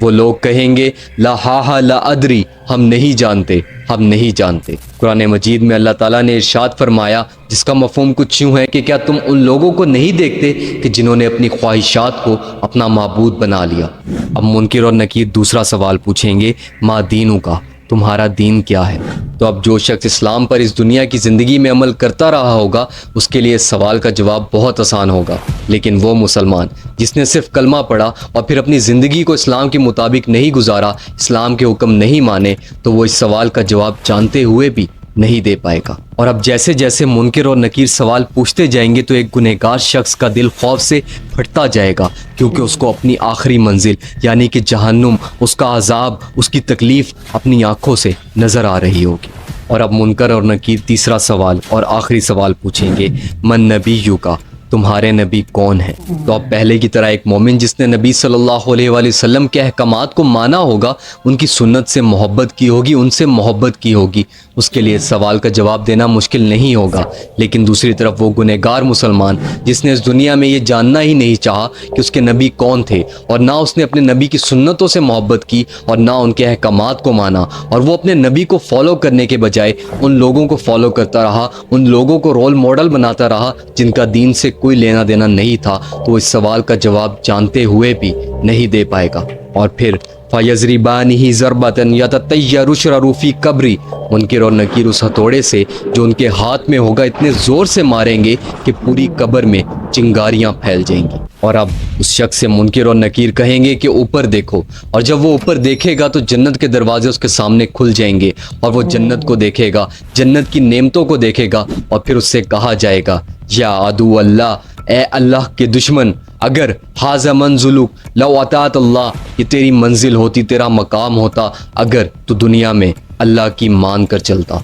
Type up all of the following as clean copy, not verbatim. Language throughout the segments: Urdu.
وہ لوگ کہیں گے لا ہا لا ادری، ہم نہیں جانتے، ہم نہیں جانتے۔ قرآن مجید میں اللہ تعالیٰ نے ارشاد فرمایا جس کا مفہوم کچھ یوں ہے کہ کیا تم ان لوگوں کو نہیں دیکھتے کہ جنہوں نے اپنی خواہشات کو اپنا معبود بنا لیا۔ اب منکر اور نکیر دوسرا سوال پوچھیں گے ما دینوں کا، تمہارا دین کیا ہے؟ تو اب جو شخص اسلام پر اس دنیا کی زندگی میں عمل کرتا رہا ہوگا اس کے لیے اس سوال کا جواب بہت آسان ہوگا، لیکن وہ مسلمان جس نے صرف کلمہ پڑھا اور پھر اپنی زندگی کو اسلام کے مطابق نہیں گزارا، اسلام کے حکم نہیں مانے، تو وہ اس سوال کا جواب جانتے ہوئے بھی نہیں دے پائے گا۔ اور اب جیسے جیسے منکر اور نکیر سوال پوچھتے جائیں گے تو ایک گنہگار شخص کا دل خوف سے پھٹتا جائے گا، کیونکہ اس کو اپنی آخری منزل یعنی کہ جہنم، اس کا عذاب، اس کی تکلیف اپنی آنکھوں سے نظر آ رہی ہوگی۔ اور اب منکر اور نکیر تیسرا سوال اور آخری سوال پوچھیں گے من نبیو کا، تمہارے نبی کون ہیں؟ تو اب پہلے کی طرح ایک مومن جس نے نبی صلی اللہ علیہ وآلہ وسلم کے احکامات کو مانا ہوگا، ان کی سنت سے محبت کی ہوگی، ان سے محبت کی ہوگی، اس کے لیے اس سوال کا جواب دینا مشکل نہیں ہوگا۔ لیکن دوسری طرف وہ گنہگار مسلمان جس نے اس دنیا میں یہ جاننا ہی نہیں چاہا کہ اس کے نبی کون تھے، اور نہ اس نے اپنے نبی کی سنتوں سے محبت کی اور نہ ان کے احکامات کو مانا، اور وہ اپنے نبی کو فالو کرنے کے بجائے ان لوگوں کو فالو کرتا رہا، ان لوگوں کو رول ماڈل بناتا رہا جن کا دین سے کوئی لینا دینا نہیں تھا، تو اس سوال کا جواب جانتے ہوئے بھی نہیں دے پائے گا۔ اور پھر فَيَضْرِبَانِهِ ضَرْبَةً يَتَطَيَّرُ شَرَرُ فِي قَبْرِ، منکر اور نکیر اس ہتھوڑے سے جو ان کے ہاتھ میں ہوگا اتنے زور سے ماریں گے کہ پوری قبر میں چنگاریاں پھیل جائیں گی۔ اور اب اس شخص سے منکر اور نکیر کہیں گے کہ اوپر دیکھو، اور جب وہ اوپر دیکھے گا تو جنت کے دروازے اس کے سامنے کھل جائیں گے، اور وہ جنت کو دیکھے گا، جنت کی نعمتوں کو دیکھے گا، اور پھر اس سے کہا جائے گا یا عدو اللہ، اے اللہ کے دشمن، اگر حاذا منزلک لو اطاعت اللہ، یہ تیری منزل ہوتی، تیرا مقام ہوتا اگر تو دنیا میں اللہ کی مان کر چلتا۔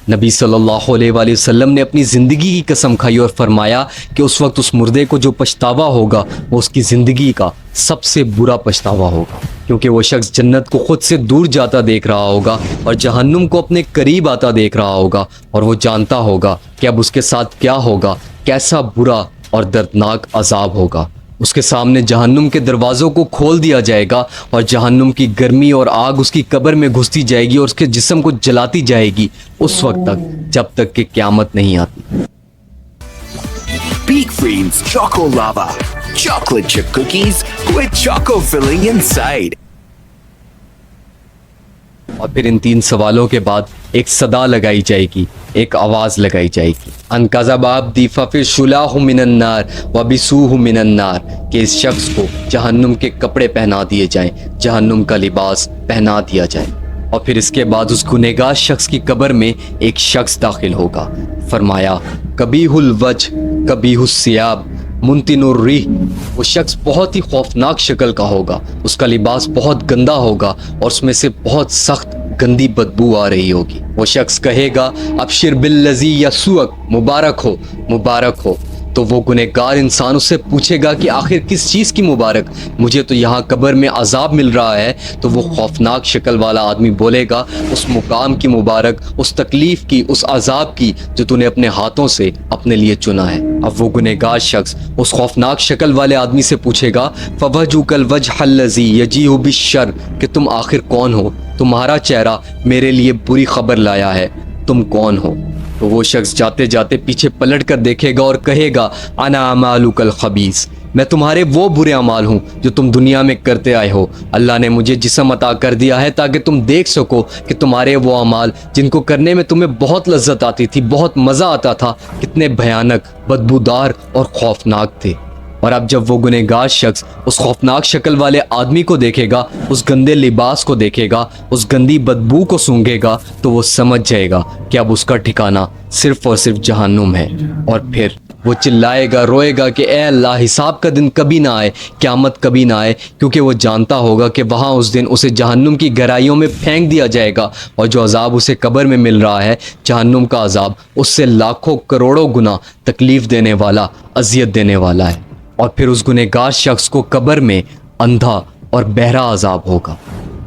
نبی صلی اللہ علیہ وآلہ وسلم نے اپنی زندگی کی قسم کھائی اور فرمایا کہ اس وقت اس مردے کو جو پچھتاوا ہوگا وہ اس کی زندگی کا سب سے برا پچھتاوا ہوگا، کیونکہ وہ شخص جنت کو خود سے دور جاتا دیکھ رہا ہوگا اور جہنم کو اپنے قریب آتا دیکھ رہا ہوگا، اور وہ جانتا ہوگا کہ اب اس کے ساتھ کیا ہوگا، کیسا برا اور دردناک عذاب ہوگا۔ اس کے سامنے جہنم کے دروازوں کو کھول دیا جائے گا اور جہنم کی گرمی اور آگ اس کی قبر میں گھستی جائے گی اور اس کے جسم کو جلاتی جائے گی اس وقت تک جب تک کہ قیامت نہیں آتی۔ Peak Freedom's Choco Lava. Chocolate chip cookies with choco filling inside. اور پھر ان تین سوالوں کے بعد ایک صدا لگائی جائے گی، ایک آواز لگائی جائے گی، ان کذب عبدی ففر شلاہ من النار وبسوہ من النار، کہ اس شخص کو جہنم کے کپڑے پہنا دیے جائیں، جہنم کا لباس پہنا دیا جائے۔ اور پھر اس کے بعد اس گنہگار شخص کی قبر میں ایک شخص داخل ہوگا۔ فرمایا قبیح الوجہ قبیح الثیاب منتن الریح، وہ شخص بہت ہی خوفناک شکل کا ہوگا، اس کا لباس بہت گندا ہوگا اور اس میں سے بہت سخت گندی بدبو آ رہی ہوگی۔ وہ شخص کہے گا ابشر بالذی یسوءک، مبارک ہو، مبارک ہو۔ تو وہ گنہگار انسان اس سے پوچھے گا کہ آخر کس چیز کی مبارک، مجھے تو یہاں قبر میں عذاب مل رہا ہے۔ تو وہ خوفناک شکل والا آدمی بولے گا اس مقام کی مبارک، اس تکلیف کی، اس عذاب کی جو تو نے اپنے ہاتھوں سے اپنے لیے چنا ہے۔ اب وہ گنہگار شخص اس خوفناک شکل والے آدمی سے پوچھے گا فوجھک الوجہ الذی یجیء بالشر، کہ تم آخر کون ہو، تمہارا چہرہ میرے لیے بری خبر لایا ہے، تم کون ہو؟ تو وہ شخص جاتے جاتے پیچھے پلٹ کر دیکھے گا اور کہے گا انا اعمالک الخبیث، میں تمہارے وہ برے اعمال ہوں جو تم دنیا میں کرتے آئے ہو۔ اللہ نے مجھے جسم عطا کر دیا ہے تاکہ تم دیکھ سکو کہ تمہارے وہ اعمال جن کو کرنے میں تمہیں بہت لذت آتی تھی، بہت مزہ آتا تھا، کتنے بھیانک، بدبودار اور خوفناک تھے۔ اور اب جب وہ گنہگار شخص اس خوفناک شکل والے آدمی کو دیکھے گا، اس گندے لباس کو دیکھے گا، اس گندی بدبو کو سونگھے گا، تو وہ سمجھ جائے گا کہ اب اس کا ٹھکانہ صرف اور صرف جہنم ہے۔ اور پھر وہ چلائے گا، روئے گا کہ اے اللہ، حساب کا دن کبھی نہ آئے، قیامت کبھی نہ آئے، کیونکہ وہ جانتا ہوگا کہ وہاں اس دن اسے جہنم کی گہرائیوں میں پھینک دیا جائے گا، اور جو عذاب اسے قبر میں مل رہا ہے، جہنم کا عذاب، اس سے لاکھوں کروڑوں گنا تکلیف دینے والا، اذیت دینے والا ہے۔ اور پھر اس گنہگار شخص کو قبر میں اندھا اور بہرا عذاب ہوگا۔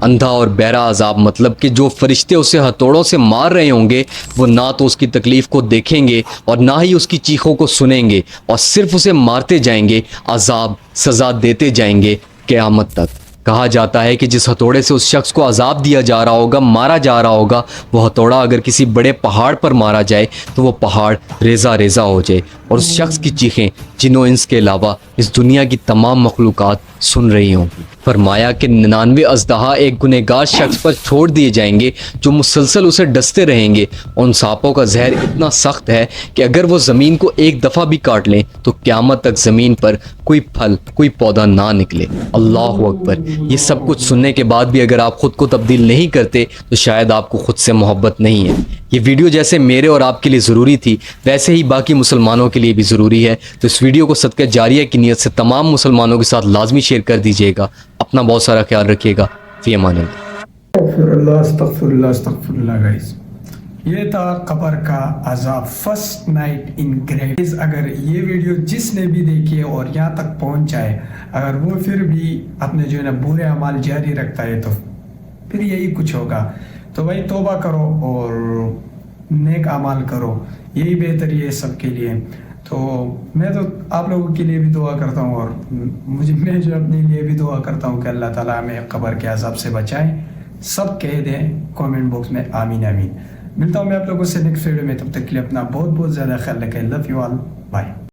اندھا اور بہرا عذاب مطلب کہ جو فرشتے اسے ہتھوڑوں سے مار رہے ہوں گے وہ نہ تو اس کی تکلیف کو دیکھیں گے اور نہ ہی اس کی چیخوں کو سنیں گے، اور صرف اسے مارتے جائیں گے، عذاب، سزا دیتے جائیں گے قیامت تک۔ کہا جاتا ہے کہ جس ہتھوڑے سے اس شخص کو عذاب دیا جا رہا ہوگا، مارا جا رہا ہوگا، وہ ہتھوڑا اگر کسی بڑے پہاڑ پر مارا جائے تو وہ پہاڑ ریزہ ریزہ ہو جائے، اور اس شخص کی چیخیں جن و انس کے علاوہ اس دنیا کی تمام مخلوقات سن رہی ہوں گی۔ فرمایا کہ 99 اژدہا ایک گنہگار شخص پر چھوڑ دیے جائیں گے جو مسلسل اسے ڈستے رہیں گے، اور ان سانپوں کا زہر اتنا سخت ہے کہ اگر وہ زمین کو ایک دفعہ بھی کاٹ لیں تو قیامت تک زمین پر کوئی پھل کوئی پودا نہ نکلے۔ اللہ اکبر۔ یہ سب کچھ سننے کے بعد بھی اگر آپ خود کو تبدیل نہیں کرتے تو شاید آپ کو خود سے محبت نہیں ہے۔ یہ ویڈیو جیسے میرے اور آپ کے لیے ضروری تھی ویسے ہی باقی مسلمانوں کے لیے بھی ضروری ہے، تو اس ویڈیو کو صدقہ جاریہ کی نیت سے تمام مسلمانوں کے ساتھ لازمی شیئر کر دیجیے گا۔ اپنا بہت سارا خیال رکھیے گا۔ فی امان اللہ۔ استغفر اللہ گائز، یہ تھا قبر کا عذاب، فرسٹ نائٹ ان گریو۔ اگر یہ ویڈیو جس نے بھی دیکھی ہے اور یہاں تک پہنچ جائے، اگر وہ پھر بھی اپنے جو ہے نا برے اعمال جاری رکھتا ہے تو پھر یہی کچھ ہوگا۔ تو بھائی توبہ کرو اور نیک اعمال کرو، یہی بہتر ہے سب کے لیے۔ تو میں تو آپ لوگوں کے لیے بھی دعا کرتا ہوں، اور میں جو اپنے لیے بھی دعا کرتا ہوں کہ اللہ تعالیٰ ہمیں قبر کے عذاب سے بچائیں۔ سب کہہ دیں کامنٹ باکس میں آمین آمین۔ ملتا ہوں میں آپ لوگوں سے نیکسٹ ویڈیو میں، تب تک کے لیے اپنا بہت بہت زیادہ خیال رکھیں۔ Love you all, bye.